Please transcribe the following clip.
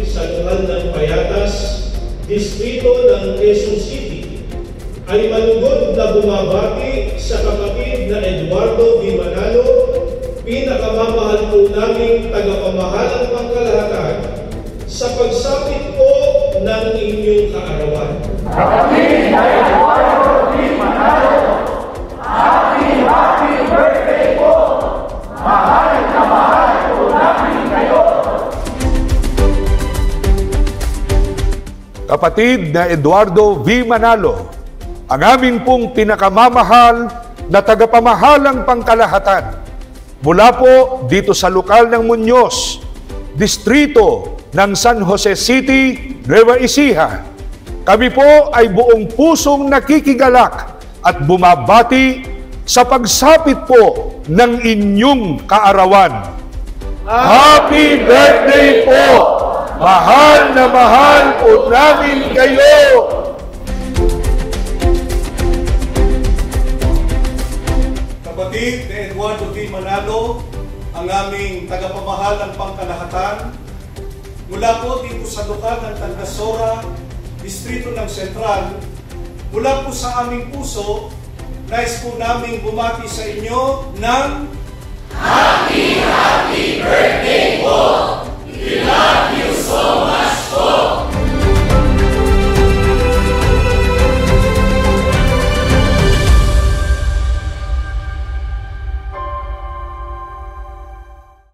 sa lokal ng Payatas, distrito ng Quezon City, ay malugod na bumabati sa kapatid na Eduardo V. Manalo, pinakamamahal po naming tagapamahalang pangkalahatan, sa pagsapit po ng inyong kaarawan. Kapatid na Eduardo V. Manalo, happy birthday po! Mahal na mahal po namin kayo! Kapatid na Eduardo V. Manalo, ang amin pong pinakamamahal na tagapamahalang pangkalahatan, mula po dito sa lokal ng Muñoz, distrito ng San Jose City, Nueva Ecija. Kami po ay buong pusong nakikigalak at bumabati sa pagsapit po ng inyong kaarawan. Happy birthday po! Mahal na mahal po namin kayo! Kapatid ni Eduardo V. Manalo, ang aming tagapamahalang pangkalahatan, mula po dito sa lokal ng Tandasora, distrito ng Sentral, mula po sa aming puso, nais po namin bumati sa inyo ng Happy Birthday!